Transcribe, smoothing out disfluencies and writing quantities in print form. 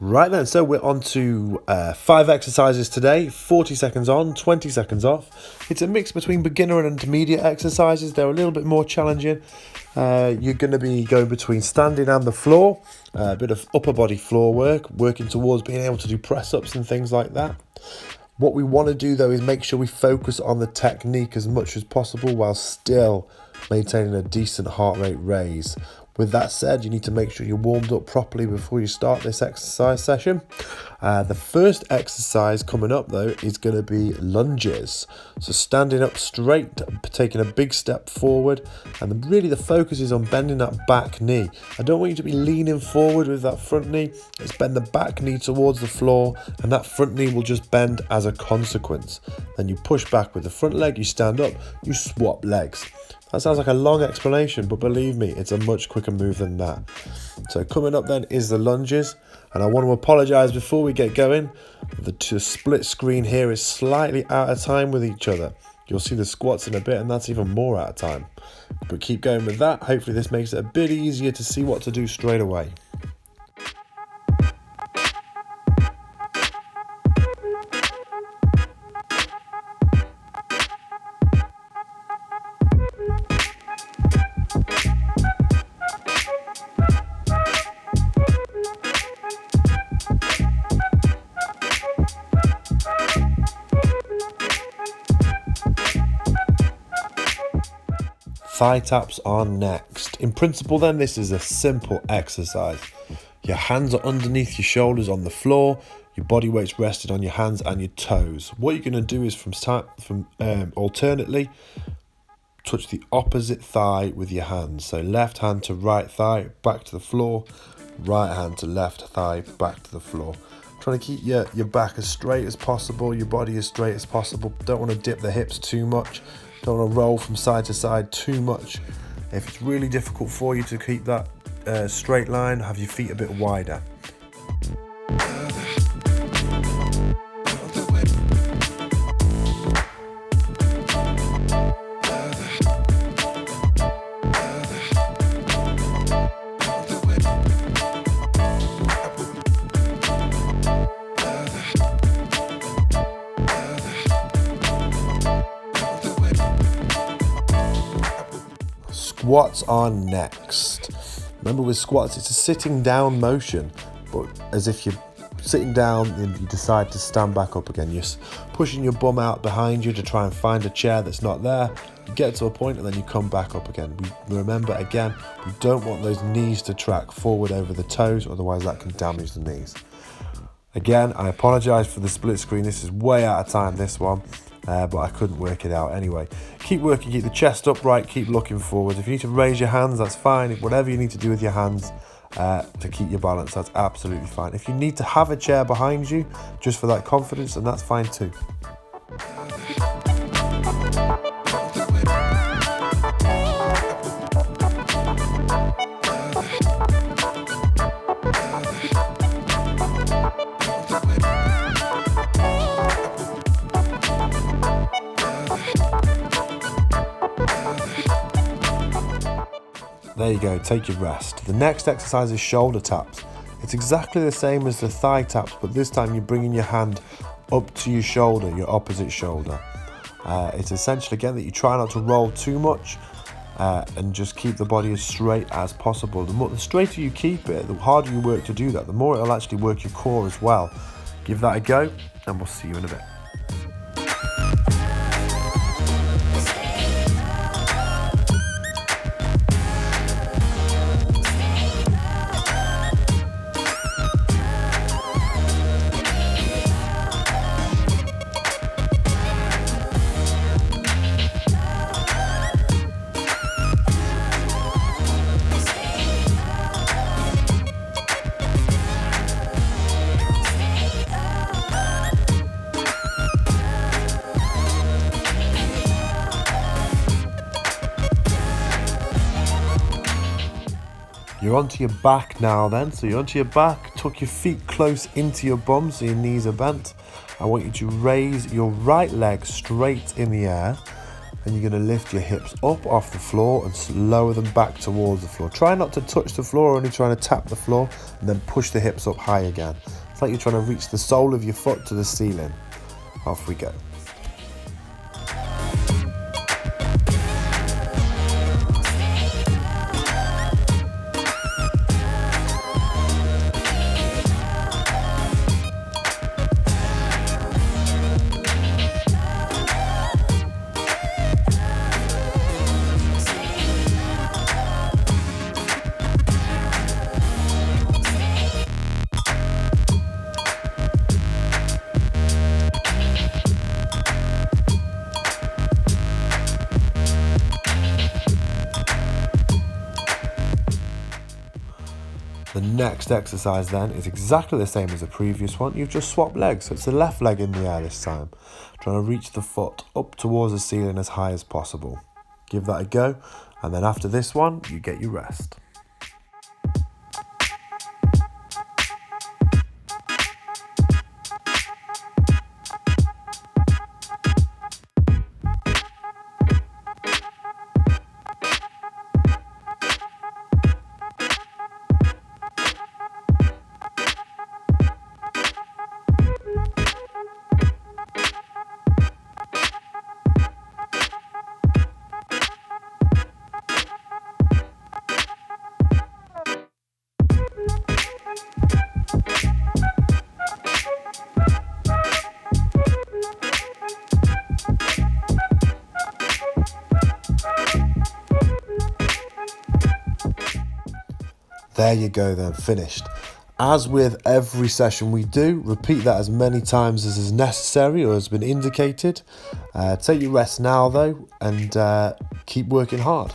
Right then, so we're on to 5 exercises today, 40 seconds on, 20 seconds off. It's a mix between beginner and intermediate exercises. They're a little bit more challenging. You're going to be going between standing and the floor, a bit of upper body floor work, working towards being able to do press-ups and things like that. What we want to do though is make sure we focus on the technique as much as possible while still maintaining a decent heart rate raise. With that said, you need to make sure you're warmed up properly before you start this exercise session. The first exercise coming up though is going to be lunges. So standing up straight, taking a big step forward, and really the focus is on bending that back knee. I don't want you to be leaning forward with that front knee. Let's bend the back knee towards the floor, and that front knee will just bend as a consequence. Then you push back with the front leg, you stand up, you swap legs. That sounds like a long explanation, but believe me, it's a much quicker move than that. So coming up then is the lunges, and I want to apologise before we get going. The split screen here is slightly out of time with each other. You'll see the squats in a bit, and that's even more out of time. But keep going with that. Hopefully this makes it a bit easier to see what to do straight away. Thigh taps are next. In principle then, this is a simple exercise. Your hands are underneath your shoulders on the floor, your body weight's rested on your hands and your toes. What you're going to do is alternately touch the opposite thigh with your hands. So left hand to right thigh, back to the floor, right hand to left thigh, back to the floor. Trying to keep your back as straight as possible, your body as straight as possible. Don't want to dip the hips too much. Don't want to roll from side to side too much. If it's really difficult for you to keep that straight line, have your feet a bit wider. Squats are next. Remember with squats, it's a sitting down motion, but as if you're sitting down and you decide to stand back up again. You're pushing your bum out behind you to try and find a chair that's not there. You get to a point and then you come back up again. Remember again, we don't want those knees to track forward over the toes, otherwise that can damage the knees. Again, I apologise for the split screen. This is way out of time, this one. But I couldn't work it out anyway. Keep working, keep the chest upright, keep looking forward. If you need to raise your hands, that's fine. Whatever you need to do with your hands to keep your balance, that's absolutely fine. If you need to have a chair behind you just for that confidence, then that's fine too. There you go, take your rest. The next exercise is shoulder taps. It's exactly the same as the thigh taps, but this time you're bringing your hand up to your shoulder, your opposite shoulder. It's essentially, again, that you try not to roll too much and just keep the body as straight as possible. The straighter you keep it, the harder you work to do that, the more it'll actually work your core as well. Give that a go, and we'll see you in a bit. You're onto your back now then, so you're onto your back, tuck your feet close into your bum so your knees are bent. I want you to raise your right leg straight in the air. and you're going to lift your hips up off the floor and lower them back towards the floor. Try not to touch the floor, only trying to tap the floor, and then push the hips up high again. It's like you're trying to reach the sole of your foot to the ceiling. Off we go. The next exercise then is exactly the same as the previous one. You've just swapped legs, so it's the left leg in the air this time. Trying to reach the foot up towards the ceiling as high as possible. Give that a go, and then after this one, you get your rest. There you go then, finished. As with every session we do, repeat that as many times as is necessary or has been indicated. Take your rest now though, and keep working hard.